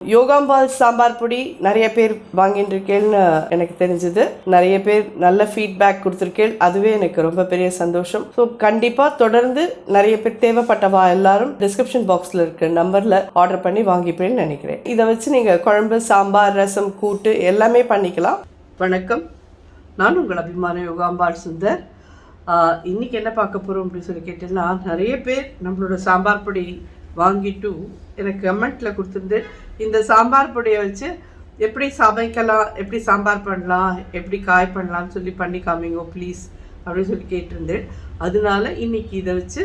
Yogambal Sambar Podi நிறைய பேர் வாங்கிட்டு இருக்கேன்னு எனக்கு தெரிஞ்சது. நிறைய பேர் நல்ல ஃபீட்பேக் கொடுத்திருக்கேன். அதுவே எனக்கு ரொம்ப பெரிய சந்தோஷம். ஸோ கண்டிப்பா தொடர்ந்து நிறைய பேர் தேவைப்பட்டவா எல்லாரும் டிஸ்கிரிப்ஷன் பாக்ஸ்ல இருக்க நம்பர்ல ஆர்டர் பண்ணி வாங்கிப்பேன்னு நினைக்கிறேன். இதை வச்சு நீங்க குழம்பு, சாம்பார், ரசம், கூட்டு எல்லாமே பண்ணிக்கலாம். வணக்கம், நான் உங்கள் அபிமான யோகாம்பால் சுந்தர். இன்னைக்கு என்ன பார்க்க போறோம் அப்படின்னு சொல்லி கேட்டீங்கன்னா, நிறைய பேர் நம்மளோட சாம்பார் பொடி வாங்கிட்டு எனக்கு கமெண்ட்டில் கொடுத்துருந்து இந்த சாம்பார் பொடியை வச்சு எப்படி சமைக்கலாம், எப்படி சாம்பார் பண்ணலாம், எப்படி காய் பண்ணலாம்னு சொல்லி பண்ணி காமிங்கோ ப்ளீஸ் அப்படின்னு சொல்லி கேட்டிருந்தேன். அதனால இன்றைக்கி இதை வச்சு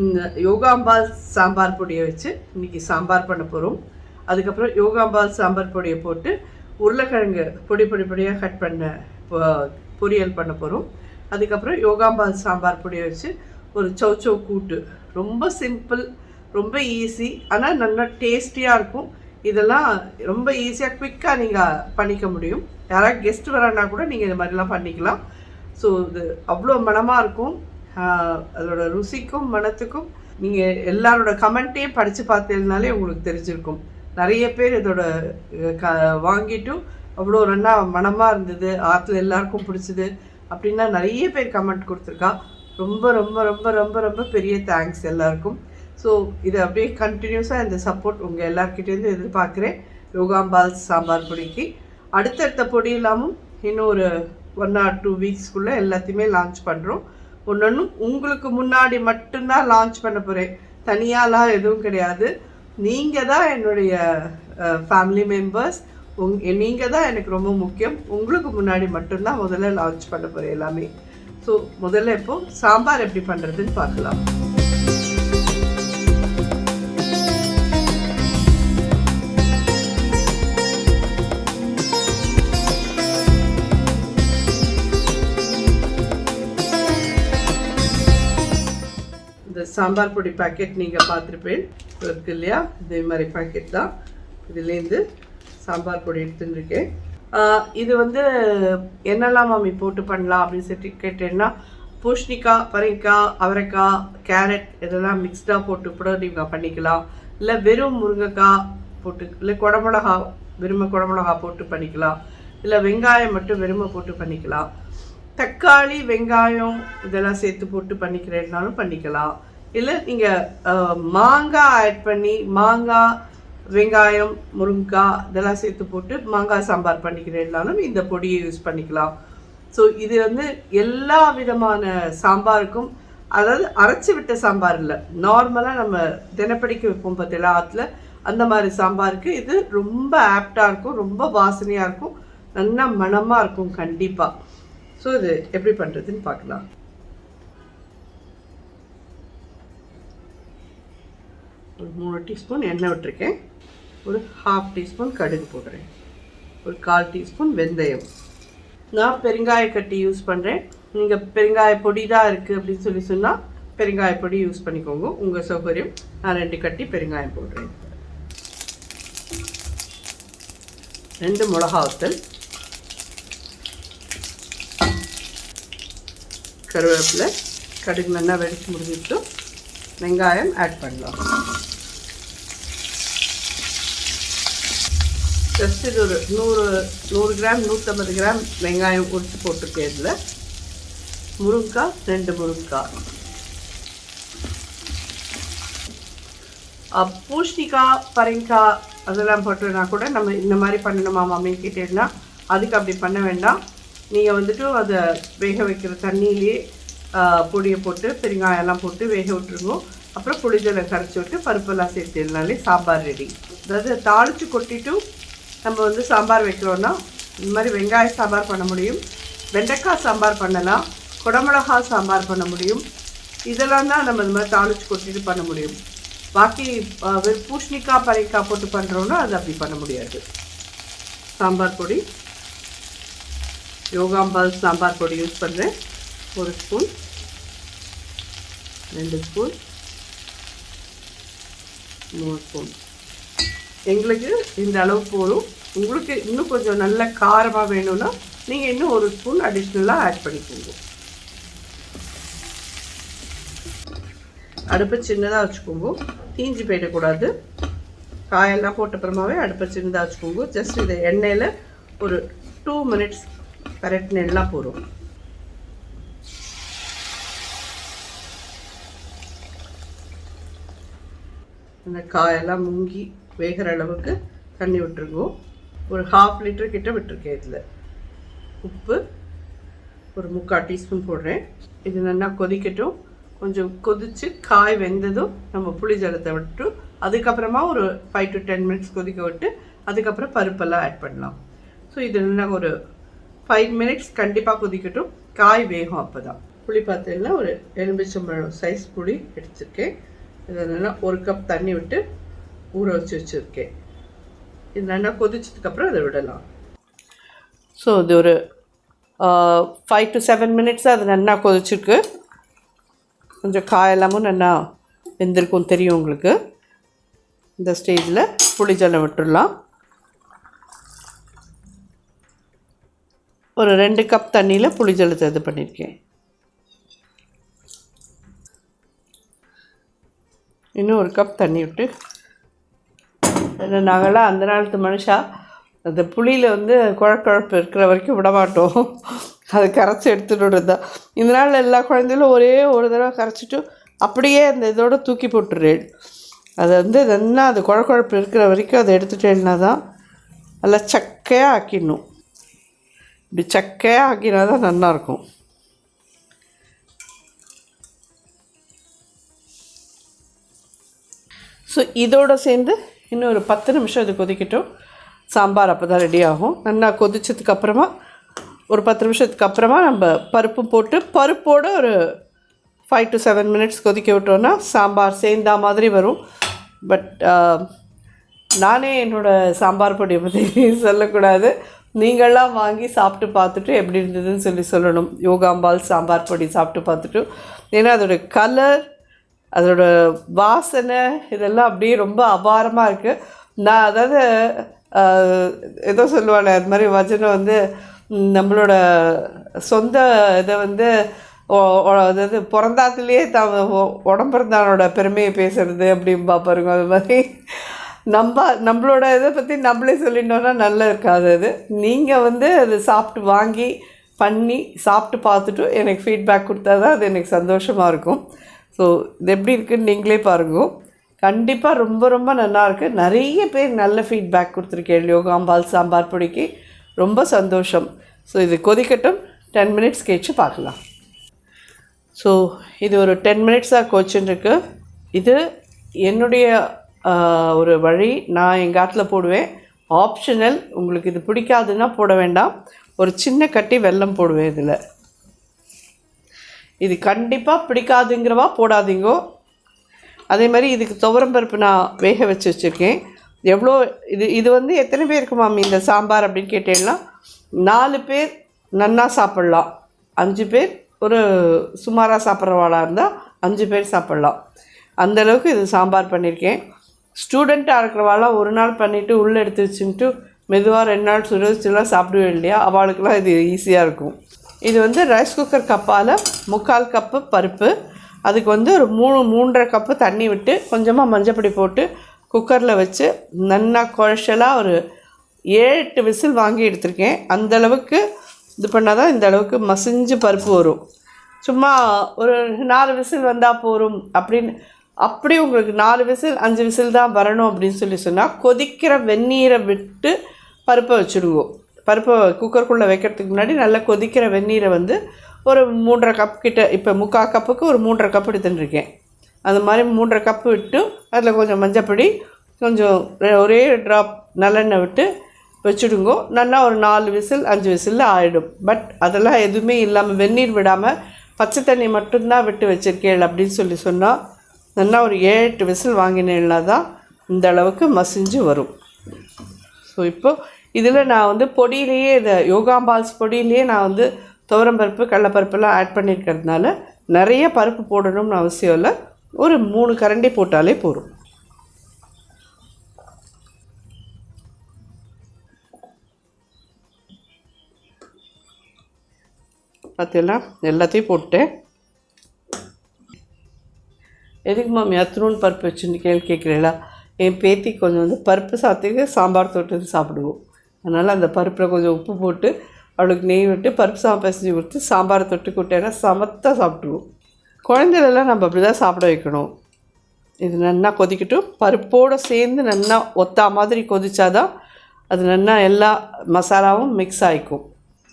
இந்த யோகாம்பால் சாம்பார் பொடியை வச்சு இன்றைக்கி சாம்பார் பண்ண போகிறோம். அதுக்கப்புறம் யோகாம்பால் சாம்பார் பொடியை போட்டு உருளைக்கிழங்கு பொடியாக கட் பண்ண பொரியல் பண்ண போகிறோம். அதுக்கப்புறம் யோகாம்பால் சாம்பார் பொடியை வச்சு ஒரு சௌச்சௌ கூட்டு. ரொம்ப சிம்பிள், ரொம்ப ஈஸி, ஆனால் நல்லா டேஸ்டியாக இருக்கும். இதெல்லாம் ரொம்ப ஈஸியாக குவிக்காக நீங்கள் பண்ணிக்க முடியும். யாராவது கெஸ்ட் வரானா கூட நீங்கள் இது மாதிரிலாம் பண்ணிக்கலாம். ஸோ இது அவ்வளோ மனமாக இருக்கும். அதோட ருசிக்கும் மனத்துக்கும் நீங்கள் எல்லாரோட கமெண்ட்டையும் படித்து பார்த்ததுனாலே உங்களுக்கு தெரிஞ்சிருக்கும். நிறைய பேர் இதோட வாங்கிட்டும் அவ்வளோ நல்லா மனமாக இருந்தது, ஆற்றுல எல்லாருக்கும் பிடிச்சிது அப்படின்னா நிறைய பேர் கமெண்ட் கொடுத்துருக்கா. ரொம்ப ரொம்ப ரொம்ப ரொம்ப ரொம்ப பெரிய தேங்க்ஸ் எல்லாருக்கும். ஸோ இது அப்படியே கண்டினியூஸாக இந்த சப்போர்ட் உங்கள் எல்லாருக்கிட்டேருந்து எதிர்பார்க்குறேன். யோகாம்பால் சாம்பார் பொடிக்கு அடுத்தடுத்த பொடி இல்லாமல் இன்னும் ஒரு 1 or 2 வீக்ஸ்க்குள்ளே எல்லாத்தையுமே லான்ச் பண்ணுறோம். ஒன்று உங்களுக்கு முன்னாடி மட்டும்தான் லான்ச் பண்ண போகிறேன், தனியாலாம் எதுவும் கிடையாது. நீங்கள் தான் என்னுடைய ஃபேமிலி மெம்பர்ஸ், நீங்கள் தான் எனக்கு ரொம்ப முக்கியம். உங்களுக்கு முன்னாடி மட்டும்தான் முதல்ல லான்ச் பண்ண போகிறேன் எல்லாமே. ஸோ முதல்ல இப்போது சாம்பார் எப்படி பண்ணுறதுன்னு பார்க்கலாம். இந்த சாம்பார் பொடி பேக்கெட் நீங்கள் பார்த்துருப்பேன் இருக்கு இல்லையா, இதே மாதிரி பேக்கெட் தான். இதுலேருந்து சாம்பார் பொடி எடுத்துருக்கேன். இது வந்து என்னெல்லாம் மாமி போட்டு பண்ணலாம் அப்படின்னு சொல்லி கேட்டேன்னா, பூஷ்ணிக்காய், பரங்கிக்காய், அவரைக்காய், கேரட் இதெல்லாம் மிக்ஸ்டாக போட்டு கூட நீங்கள் பண்ணிக்கலாம். இல்லை வெறும் முருங்கைக்காய் போட்டு, இல்லை குடமிளகா வெறுமை குடமிளகா போட்டு பண்ணிக்கலாம். இல்லை வெங்காயம் மட்டும் வெறுமை போட்டு பண்ணிக்கலாம். தக்காளி, வெங்காயம் இதெல்லாம் சேர்த்து போட்டு பண்ணிக்கிறேன்னாலும் பண்ணிக்கலாம். இல்லை நீங்கள் மாங்காய் ஆட் பண்ணி மாங்காய், வெங்காயம், முருங்கைக்காய் இதெல்லாம் சேர்த்து போட்டு மாங்காய் சாம்பார் பண்ணிக்கிறேன்னாலும் இந்த பொடியை யூஸ் பண்ணிக்கலாம். ஸோ இது வந்து எல்லா விதமான சாம்பாருக்கும், அதாவது அரைச்சி விட்ட சாம்பார் இல்லை, நார்மலாக நம்ம தினப்படிக்கு வைப்போம் பார்த்தீங்களா ஆற்றுல, அந்த மாதிரி சாம்பாருக்கு இது ரொம்ப ஆப்டாக இருக்கும், ரொம்ப வாசனையாக இருக்கும், நல்லா மணமாக இருக்கும் கண்டிப்பாக. ஸோ இது எப்படி பண்ணுறதுன்னு பார்க்கலாம். ஒரு 3 டீஸ்பூன் எண்ணெய் விட்டுருக்கேன். ஒரு 1/2 டீஸ்பூன் கடுகு போடுறேன். ஒரு 1/4 டீஸ்பூன் வெந்தயம். நான் பெருங்காய கட்டி யூஸ் பண்ணுறேன். நீங்கள் பெருங்காய பொடி தான் இருக்குது அப்படின்னு சொல்லி சொன்னால் பெருங்காய பொடி யூஸ் பண்ணிக்கோங்க, உங்கள் சௌகரியம். நான் 2 கட்டி பெருங்காயம் போடுறேன். 2 மிளகாத்தல், கருவேப்பிலை, கடுகு நல்லா வெடிச்சு முடிஞ்சிட்டு வெங்காயம் ஆட் பண்ணலாம். ஜஸ்ட் இது ஒரு 100 கிராம் 150 கிராம் வெங்காயம் உரிச்சு போட்டுருக்கேன். இதில் முருங்கைக்காய், 2 முருங்கைக்காய், பூஷ்ணிக்காய், பரங்கிக்காய் அதெல்லாம் போட்டுனா கூட நம்ம இந்த மாதிரி பண்ணணுமா மாமின்னு கேட்டேன்னா, அதுக்கு அப்படி பண்ண வேண்டாம். நீங்கள் வந்துட்டு அதை வேக வைக்கிற தண்ணியிலே பொடியை போட்டு பெருங்காயெல்லாம் போட்டு வேக விட்டுருங்க. அப்புறம் புளிஜலை கரைச்சி விட்டு பருப்பெல்லாம் சேர்த்துனாலே சாம்பார் ரெடி. அதாவது தாளித்து கொட்டிட்டு நம்ம வந்து சாம்பார் வைக்கிறோன்னா இந்த மாதிரி வெங்காய சாம்பார் பண்ண முடியும், வெண்டைக்காய் சாம்பார் பண்ணலாம், குடமிளகா சாம்பார் பண்ண முடியும். இதெல்லாம் தான் நம்ம இந்த மாதிரி தாளித்து கொட்டிட்டு பண்ண முடியும். பாக்கி பூஷ்ணிக்காய், பரங்கிக்காய் போட்டு பண்ணுறோன்னா அது அப்படி பண்ண முடியாது. சாம்பார் பொடி, யோகாம்பால் சாம்பார் பொடி யூஸ் பண்ணுறேன். 1 ஸ்பூன், 2 ஸ்பூன், 3 ஸ்பூன். எங்களுக்கு இந்த அளவு போதும். உங்களுக்கு இன்னும் கொஞ்சம் நல்ல காரமாக வேணும்னா நீங்கள் இன்னும் 1 ஸ்பூன் அடிஷ்னலாக ஆட் பண்ணிக்கோங்க. அடுப்பு சின்னதாக வச்சுக்கோங்க, தீஞ்சு போயிடக்கூடாது. காயெல்லாம் போட்ட அப்புறமாவே அடுப்பை சின்னதாக வச்சுக்கோங்க. ஜஸ்ட் இதை எண்ணெயில் ஒரு 2 minutes பரட்டினெல்லாம் போதும். அந்த காயெல்லாம் முங்கி வேகிற அளவுக்கு தண்ணி விட்டுருங்கோ. ஒரு 1/2 liter கிட்ட விட்டுருக்கேன். இதில் உப்பு ஒரு 3/4 teaspoon போடுறேன். இது நல்லா கொதிக்கட்டும். கொஞ்சம் கொதித்து காய் வெந்ததும் நம்ம புளி ஜலத்தை விட்டு அதுக்கப்புறமா ஒரு 5 to 10 minutes கொதிக்க விட்டு அதுக்கப்புறம் பருப்பெல்லாம் ஆட் பண்ணலாம். ஸோ இது நல்லா ஒரு 5 minutes கண்டிப்பாக கொதிக்கட்டும். காய் வேகும். அப்போ தான் புளி பார்த்தீங்கன்னா ஒரு எலும்பிச்சம்பழம் சைஸ் புளி எடுத்துருக்கேன். இதை நல்லா 1 கப் தண்ணி விட்டு ஊற வச்சுருக்கேன். இது நல்லா கொதிச்சதுக்கப்புறம் அதை விடலாம். ஸோ இது ஒரு 5 to 7 minutes அது நல்லா கொதிச்சிருக்கு. கொஞ்சம் காயெல்லாமும் நல்லா வெந்திருக்கும் தெரியும் உங்களுக்கு. இந்த ஸ்டேஜில் புளி ஜலம் விட்டுடலாம். ஒரு 2 கப் தண்ணியில் புளி ஜலத்தை இது பண்ணியிருக்கேன். இன்னும் 1 கப் தண்ணி விட்டு நாங்களாம் அந்த நாளத்து மனுஷா அந்த புளியில் வந்து குழப்பழப்பு இருக்கிற வரைக்கும் விட மாட்டோம். அதை கரைச்சி எடுத்துகிட்டு தான். இந்த நாள் எல்லா குழந்தைகளும் ஒரே ஒரு தடவை கரைச்சிட்டு அப்படியே அந்த இதோட தூக்கி போட்டுடுறேன். அதை வந்து நல்லா அது குழப்பழப்பு இருக்கிற வரைக்கும் அதை எடுத்துட்டேன்னா தான் நல்லா சக்கையாக ஆக்கிடணும். இப்படி சக்கையாக ஆக்கினா தான் நல்லாயிருக்கும். ஸோ இதோடு சேர்ந்து இன்னும் ஒரு 10 நிமிஷம் இது கொதிக்கட்டும். சாம்பார் அப்போ தான் ரெடி ஆகும். நல்லா கொதிச்சதுக்கப்புறமா ஒரு 10 நிமிஷத்துக்கு அப்புறமா நம்ம பருப்பும் போட்டு பருப்போடு ஒரு 5 to 7 minutes கொதிக்க விட்டோன்னா சாம்பார் சேர்ந்தா மாதிரி வரும். பட் நானே என்னோடய சாம்பார் பொடியை பற்றி சொல்லக்கூடாது. நீங்கள்லாம் வாங்கி சாப்பிட்டு பார்த்துட்டு எப்படி இருந்ததுன்னு சொல்லணும். யோகாம்பால் சாம்பார் பொடி சாப்பிட்டு பார்த்துட்டு. ஏன்னா அதோடய கலர், அதோட வாசனை இதெல்லாம் அப்படியே ரொம்ப அபாரமாக இருக்குது. நான் அதாவது ஏதோ சொல்லுவாங்க அது மாதிரி வச்சனம் வந்து நம்மளோட சொந்த இதை வந்து அதாவது பிறந்தாத்துலேயே உடம்பிறந்தானோட பெருமையை பேசுகிறது அப்படின்னு பார்ப்பாருங்க. அது மாதிரி நம்மளோட இதை பற்றி நம்மளே சொல்லிட்டோன்னா நல்லா இருக்காது. அது நீங்கள் வந்து அது சாப்பிட்டு வாங்கி பண்ணி சாப்பிட்டு பார்த்துட்டு எனக்கு ஃபீட்பேக் கொடுத்தா தான் அது எனக்கு சந்தோஷமாக இருக்கும். ஸோ இது எப்படி இருக்குதுன்னு நீங்களே பாருங்க. கண்டிப்பாக ரொம்ப ரொம்ப நல்லாயிருக்கு. நிறைய பேர் நல்ல ஃபீட்பேக் கொடுத்துருக்கேன் யோகாம்பால் சாம்பார் பொடிக்கு. ரொம்ப சந்தோஷம். ஸோ இது கொதிக்கட்டும். 10 minutes கழிச்சு பார்க்கலாம். ஸோ இது ஒரு 10 minutes-ஆக கொதிச்சுருக்கு. இது என்னுடைய ஒரு வழி. நான் எங்கள் ஆற்றுல போடுவேன். ஆப்ஷனல். உங்களுக்கு இது பிடிக்காதுன்னா போட வேண்டாம். ஒரு சின்ன கட்டி வெல்லம் போடுவேன் இதில். இது கண்டிப்பாக பிடிக்காதுங்கிறவா போடாதீங்கோ. அதே மாதிரி இதுக்கு துவரம்பருப்பு நான் வேக வச்சு வச்சுருக்கேன். எவ்வளோ இது வந்து எத்தனை பேருக்கு மாமி இந்த சாம்பார் அப்படின்னு கேட்டேன்னா 4 பேர் நன்னா சாப்பிட்லாம். 5 பேர் ஒரு சுமாராக சாப்பிட்றவாளாக இருந்தால் 5 பேர் சாப்பிட்லாம். அந்தளவுக்கு இது சாம்பார் பண்ணியிருக்கேன். ஸ்டூடெண்ட்டாக இருக்கிறவாளாம் ஒரு நாள் பண்ணிவிட்டு உள்ளே எடுத்து வச்சுட்டு மெதுவாக 2 நாள் சுட வச்சுலாம் சாப்பிடுவேன் இல்லையா, அவளுக்கெல்லாம் இது ஈஸியாக இருக்கும். இது வந்து ரைஸ் குக்கர் கப்பால் 3/4 கப்பு பருப்பு, அதுக்கு வந்து ஒரு 3-3.5 கப்பு தண்ணி விட்டு கொஞ்சமாக மஞ்சப்பொடி போட்டு குக்கரில் வச்சு நல்லா குழச்சலாக ஒரு 7-8 விசில் வாங்கி எடுத்திருக்கேன். அந்தளவுக்கு இது பண்ணால் தான் இந்த அளவுக்கு மசிஞ்சு பருப்பு வரும். சும்மா ஒரு 4 விசில் வந்தால் போகும் அப்படின்னு அப்படி உங்களுக்கு 4 விசில் 5 விசில் தான் வரணும் அப்படின்னு சொன்னால் கொதிக்கிற வெந்நீரை விட்டு பருப்பை வச்சுடுவோம். பருப்பை குக்கருக்குள்ளே வைக்கிறதுக்கு முன்னாடி நல்லா கொதிக்கிற வெந்நீரை வந்து ஒரு 3.5 கப் கிட்ட, இப்போ 3/4 கப்புக்கு ஒரு 3.5 கப் எடுத்துட்டுருக்கேன். அந்த மாதிரி 3.5 கப்பு விட்டு அதில் கொஞ்சம் மஞ்சப்பொடி, கொஞ்சம் ஒரே ட்ராப் நல்லெண்ணெய் விட்டு வச்சுடுங்கோ. நல்லா ஒரு 4 விசில் 5 விசிலில் ஆகிடும். பட் அதெல்லாம் எதுவுமே இல்லாமல் வெந்நீர் விடாமல் பச்சை தண்ணி மட்டும்தான் விட்டு வச்சுருக்கேன் அப்படின்னு சொன்னால் நல்லா ஒரு 7-8 விசில் வாங்கினேன்னா தான் இந்த அளவுக்கு மசிஞ்சு வரும். ஸோ இப்போது இதில் நான் வந்து பொடியிலேயே இதை யோகாம்பால்ஸ் பொடியிலேயே நான் வந்து துவரம்பருப்பு கடலைப்பருப்புலாம் ஆட் பண்ணியிருக்கிறதுனால நிறைய பருப்பு போடணும்னு அவசியம் இல்லை. ஒரு 3 கரண்டி போட்டாலே போதும். பார்த்தீங்கன்னா எல்லாத்தையும் போட்டேன். எதுக்கு மாமி அத்தனூன் பருப்பு வச்சுருக்கேன்னு கேட்குறீங்களா? என் பேத்தி கொஞ்சம் வந்து பருப்பு சாதத்துக்கு சாம்பார் தொட்டு சாப்பிடுவோம். அதனால் அந்த பருப்பில் கொஞ்சம் உப்பு போட்டு அவளுக்கு நெய் விட்டு பருப்பு சாதம் பிசைஞ்சு கொடுத்து சாம்பாரை தொட்டு கொடுத்தேன்னா சமத்தாக சாப்பிடுவோம். குழந்தைகளெல்லாம் நம்ம அப்படி தான் சாப்பிட வைக்கணும். இது நல்லா கொதிக்கட்டும். பருப்போடு சேர்ந்து நல்லா ஒத்தா மாதிரி கொதிச்சாதான் அது நல்லா எல்லா மசாலாவும் மிக்ஸ் ஆகிக்கும்.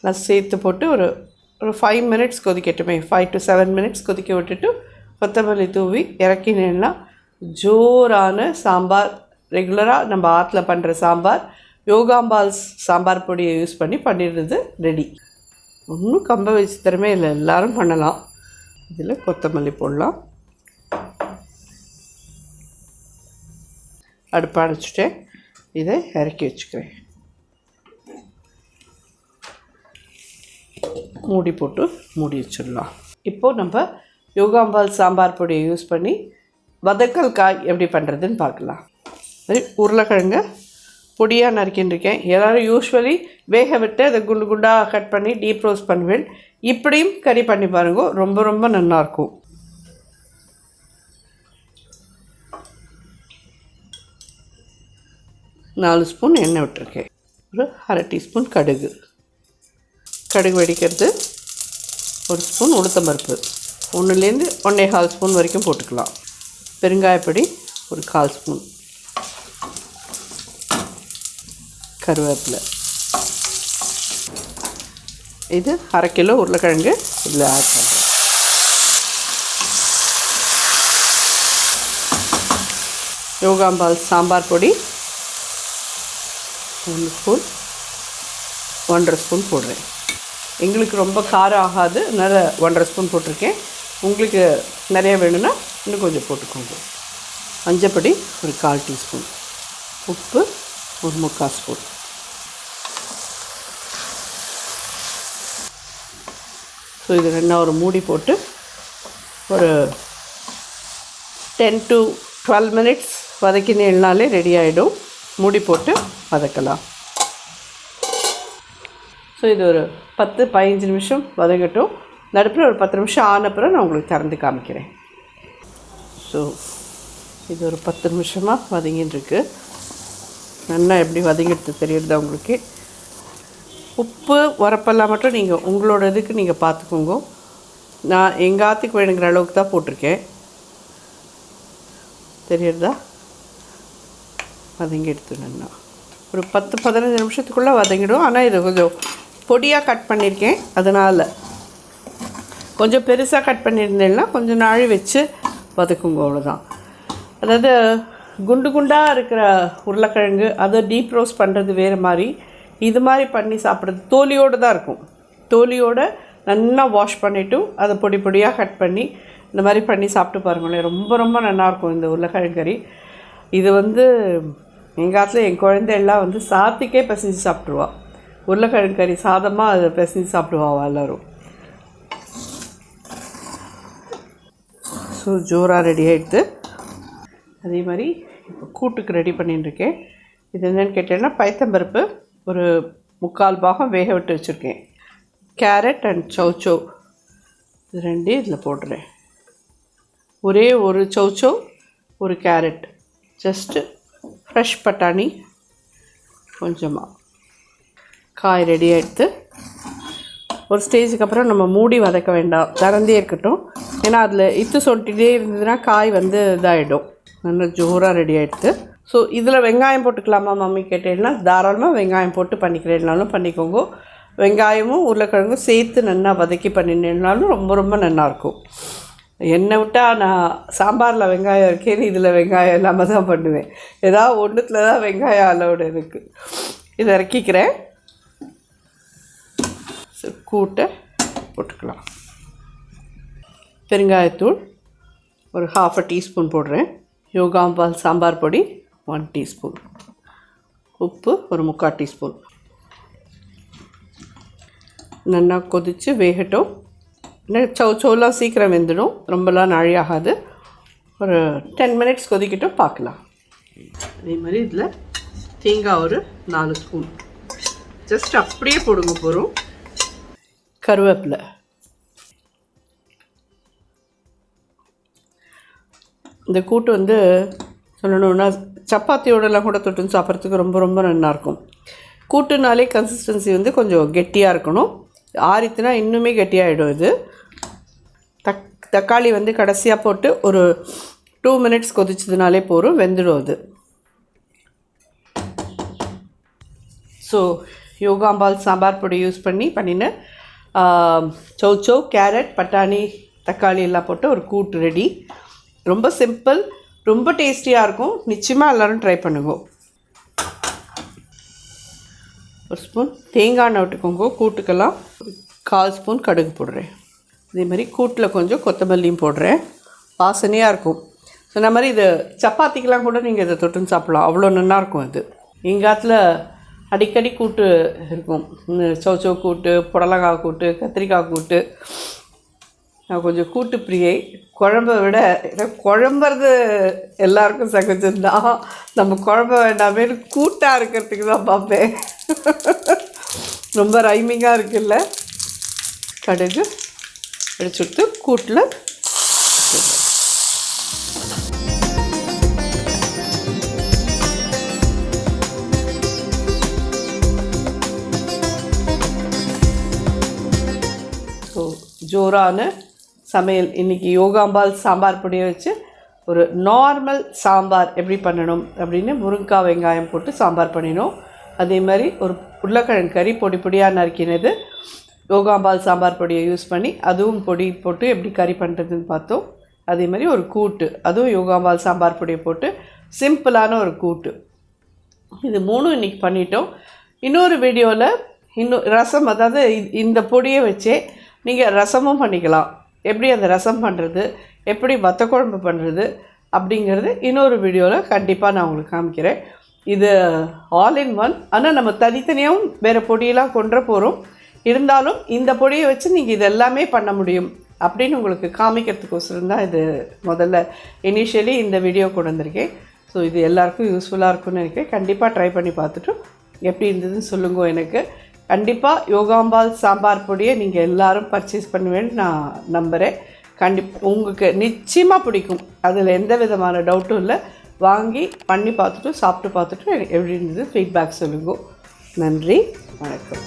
நான் சேர்த்து போட்டு ஒரு 5 மினிட்ஸ் கொதிக்கட்டுமே, 5 to 7 மினிட்ஸ் கொதிக்க விட்டுட்டு கொத்தமல்லி தூவி இறக்கினேன்னா ஜோரான சாம்பார், ரெகுலராக நம்ம ஆற்றுல பண்ணுற சாம்பார், யோகாம்பால் சாம்பார் பொடியை யூஸ் பண்ணி பண்ணிடுறது ரெடி. ஒன்றும் கம்ப வச்சு திறமே இல்லை, எல்லோரும் பண்ணலாம். இதில் கொத்தமல்லி போடலாம். அடுப்பை அணைச்சிட்டேன். இதை இறக்கி வச்சுக்கிறேன். மூடி போட்டு மூடி வச்சிடலாம். இப்போது நம்ம யோகாம்பால் சாம்பார் பொடியை யூஸ் பண்ணி வதக்கல் காய் எப்படி பண்ணுறதுன்னு பார்க்கலாம். சரி, உருளைக்கிழங்க பொடியாக நறுக்கின்றிருக்கேன். எல்லோரும் யூஸ்வலி வேக விட்டு அதை குண்டு குண்டாக கட் பண்ணி டீப் ரோஸ்ட் பண்ணுவேன். இப்படியும் கறி பண்ணி பாருங்க, ரொம்ப ரொம்ப நல்லாயிருக்கும். நாலு ஸ்பூன் எண்ணெய் விட்டுருக்கேன். ஒரு அரை டீஸ்பூன் கடுகு வெடிக்கிறது. ஒரு ஸ்பூன் உளுத்தம்பருப்பு, 1லேருந்து 1.25 ஸ்பூன் வரைக்கும் போட்டுக்கலாம். பெருங்காயப்பொடி ஒரு 1/4 ஸ்பூன், கருவேப்பிலை. இது 1/2 கிலோ உருளைக்கிழங்கு இதில் ஆட் பண்ணுறேன். யோகாம்பால் சாம்பார் பொடி 1 ஸ்பூன், 1.5 ஸ்பூன் போடுறேன். எங்களுக்கு ரொம்ப காரம் ஆகாது, அதனால் 1.5 ஸ்பூன் போட்டிருக்கேன். உங்களுக்கு நிறைய வேணும்னா இன்னும் கொஞ்சம் போட்டுக்கோங்க. மஞ்சப்பொடி ஒரு 1/4 டீஸ்பூன், உப்பு ஒரு 3/4 ஸ்பூன். ஸோ இது ரெண்டா ஒரு மூடி போட்டு ஒரு 10 to 12 மினிட்ஸ் வதக்கினேன்னாலே ரெடி ஆகிடும். மூடி போட்டு வதக்கலாம். ஸோ இது ஒரு 10-15 நிமிஷம் வதங்கட்டும். நடுப்பில் ஒரு 10 நிமிஷம் ஆனப்புறம் நான் உங்களுக்கு திறந்து காமிக்கிறேன். ஸோ இது ஒரு 10 நிமிஷமாக வதங்கின்னு நல்லா எப்படி வதங்கிட்டு தெரியுறதா உங்களுக்கு. உப்பு உரப்பெல்லாம் மட்டும் நீங்கள் உங்களோட இதுக்கு நீங்கள் பார்த்துக்கோங்க. நான் எங்கள் ஆற்றுக்கு வேணுங்கிற அளவுக்கு தான் போட்டிருக்கேன். தெரியுறதா? வதங்கி எடுத்துனா ஒரு 10-15 நிமிஷத்துக்குள்ளே வதங்கிடும். ஆனால் இது கொஞ்சம் பொடியாக கட் பண்ணியிருக்கேன், அதனால் கொஞ்சம் பெருசாக கட் பண்ணியிருந்தேன்னா கொஞ்சம் நாள் வச்சு வதக்குங்க, அவ்வளோதான். அதாவது குண்டு குண்டாக இருக்கிற உருளைக்கிழங்கு அதை டீப் ரோஸ்ட் பண்ணுறது வேறு மாதிரி, இது மாதிரி பண்ணி சாப்பிட்றது தோலியோடு தான் இருக்கும். தோலியோடு நல்லா வாஷ் பண்ணிவிட்டு அதை பொடி பொடியாக கட் பண்ணி இந்த மாதிரி பண்ணி சாப்பிட்டு பாருங்களேன், ரொம்ப ரொம்ப நல்லாயிருக்கும் இந்த உருளைக்கிழங்கு கறி. இது வந்து எங்கள் காலத்தில் என் குழந்தை எல்லாம் வந்து சாத்துக்கே பிசைஞ்சு சாப்பிட்ருவா. உருளைக்கிழங்கு கறி சாதமாக அதை பிசைஞ்சு சாப்பிடுவாள் எல்லோரும். ஸோ ஜோராக ரெடி ஆகிடுது. அதே மாதிரி இப்போ கூட்டுக்கு ரெடி பண்ணிட்டுருக்கேன். இது என்னென்னு கேட்டேன்னா, பைத்தம்பருப்பு ஒரு 3/4 பாகம் வேக விட்டு வச்சுருக்கேன். கேரட் அண்ட் சௌச்சோ இது ரெண்டே இதில் போடுறேன். ஒரே ஒரு சௌச்சோ, ஒரு கேரட், ஜஸ்ட்டு ஃப்ரெஷ் பட்டாணி கொஞ்சமாக. காய் ரெடி ஆகிடுது. ஒரு ஸ்டேஜுக்கு அப்புறம் நம்ம மூடி வதக்க வேண்டாம், திறந்தே இருக்கட்டும். ஏன்னா அதில் இத்து சொல்லிட்டே இருந்ததுன்னா காய் வந்து இதாகிடும். நல்லா ஜோராக ரெடி ஆகிடுது. ஸோ இதில் வெங்காயம் போட்டுக்கலாமா மம்மி கேட்டேன்னா, தாராளமாக வெங்காயம் போட்டு பண்ணிக்கிறேன்னாலும் பண்ணிக்கோங்க. வெங்காயமும் உருளைக்கிழங்கும் சேர்த்து நல்லா வதக்கி பண்ணினேன்னாலும் ரொம்ப ரொம்ப நல்லாயிருக்கும். என்னை விட்டால் நான் சாம்பாரில் வெங்காயம் இருக்கேன்னு இதில் வெங்காயம் இல்லாமல் தான் பண்ணுவேன். ஏதாவது ஒன்றுத்தில் தான் வெங்காயம் அளவோடு இருக்குது. இதை இறக்கிக்கிறேன். கூட்டை போட்டுக்கலாம். பெருங்காயத்தூள் ஒரு 1/2 டீஸ்பூன் போடுறேன். யோகாம்பால் சாம்பார் பொடி 1 டீஸ்பூன், உப்பு ஒரு 3/4 டீஸ்பூன். நல்லா கொதித்து வேகட்டும். சௌச்சோலாம் சீக்கிரம் வெந்துடும், ரொம்பலாம் நாழியாகாது. ஒரு 10 மினிட்ஸ் கொதிக்கட்டும், பார்க்கலாம். அதே மாதிரி இதில் தேங்காய் ஒரு 4 ஸ்பூன் ஜஸ்ட் அப்படியே போடுங்க போகிறோம். கருவேப்பிலை, இந்த கூட்டு வந்து சொல்லணுன்னா சப்பாத்தியோடலாம் கூட தொட்டு சாப்பிட்றதுக்கு ரொம்ப ரொம்ப நல்லாயிருக்கும். கூட்டுனாலே கன்சிஸ்டன்சி வந்து கொஞ்சம் கெட்டியாக இருக்கணும். ஆறித்துனா இன்னுமே கெட்டியாகிடும். இது தக்காளி வந்து கடைசியாக போட்டு ஒரு 2 மினிட்ஸ் கொதிச்சதுனாலே போதும், வெந்துடும் அது. ஸோ யோகாம்பால் சாம்பார் பொடி யூஸ் பண்ணின சௌச்சௌ, கேரட், பட்டாணி, தக்காளி எல்லாம் போட்டு ஒரு கூட்டு ரெடி. ரொம்ப சிம்பிள், ரொம்ப டேஸ்டியாக இருக்கும். நிச்சயமாக எல்லோரும் ட்ரை பண்ணுங்க. ஒரு ஸ்பூன் தேங்காய் எண்ணெய் விட்டுக்கோங்க. கூட்டுக்கெல்லாம் 1/4 ஸ்பூன் கடுகு போடுறேன். இதேமாதிரி கூட்டில் கொஞ்சம் கொத்தமல்லியும் போடுறேன். வாசனையாக இருக்கும். சொன்ன மாதிரி இது சப்பாத்திக்கெலாம் கூட நீங்கள் இதை தொட்டுன்னு சாப்பிட்லாம். அவ்வளோ நல்லாயிருக்கும் இது. எங்காத்தில் அடிக்கடி கூட்டு இருக்கும். சௌச்சௌ கூட்டு, புடலங்காய் கூட்டு, கத்திரிக்காய் கூட்டு. நான் கொஞ்சம் கூட்டு பிரியை. குழம்பை விட குழம்புறது எல்லாருக்கும் சகஜம்தான். நம்ம குழம்பு வேண்டாமே கூட்டாக இருக்கிறதுக்கு தான் பார்ப்பேன். ரொம்ப ரைமிங்காக இருக்குல்ல. கடுகு அடிச்சுட்டு கூட்டில் ஜோரான சமையல். இன்றைக்கி யோகாம்பால் சாம்பார் பொடியை வச்சு ஒரு நார்மல் சாம்பார் எப்படி பண்ணணும் அப்படின்னு முருங்கைக்காய் வெங்காயம் போட்டு சாம்பார் பண்ணினோம். அதே மாதிரி ஒரு உருளைக்கிழங்கு கறி பொடி பொடியாக நறுக்கினது யோகாம்பால் சாம்பார் பொடியை யூஸ் பண்ணி அதுவும் பொடி போட்டு எப்படி கறி பண்ணுறதுன்னு பார்த்தோம். அதே மாதிரி ஒரு கூட்டு, அதுவும் யோகாம்பால் சாம்பார் பொடியை போட்டு சிம்பிளான ஒரு கூட்டு. இது 3 இன்றைக்கி பண்ணிட்டோம். இன்னொரு வீடியோவில் இன்னும் ரசம், அதாவது இந்த பொடியை வச்சே நீங்கள் ரசமும் பண்ணிக்கலாம். எப்படி அந்த ரசம் பண்ணுறது, எப்படி வத்த குழம்பு பண்ணுறது அப்படிங்கிறது இன்னொரு வீடியோவில் கண்டிப்பாக நான் உங்களுக்கு காமிக்கிறேன். இது ஆல் இன் ஒன். ஆனால் நம்ம தனித்தனியாகவும் வேறு பொடியெல்லாம் கொண்டு போகிறோம். இருந்தாலும் இந்த பொடியை வச்சு நீங்கள் இது எல்லாமே பண்ண முடியும் அப்படின்னு உங்களுக்கு காமிக்கிறதுக்கோசரம் தான் இது முதல்ல இனிஷியலி இந்த வீடியோ கொண்டு வந்திருக்கேன். ஸோ இது எல்லாருக்கும் யூஸ்ஃபுல்லாக இருக்கும்னு நினைக்கிறேன். கண்டிப்பாக ட்ரை பண்ணி பார்த்துட்டு எப்படி இருந்ததுன்னு சொல்லுங்க. எனக்கு கண்டிப்பாக யோகாம்பால் சாம்பார் பொடியை நீங்கள் எல்லோரும் பர்ச்சேஸ் பண்ணுவேன்னு நான் நம்புகிறேன். உங்களுக்கு நிச்சயமாக பிடிக்கும். அதில் எந்த விதமான டவுட்டும் இல்லை. வாங்கி பண்ணி பார்த்துட்டு சாப்பிட்டு பார்த்துட்டு எப்படி இருந்தது ஃபீட்பேக் சொல்லுங்க. நன்றி, வணக்கம்.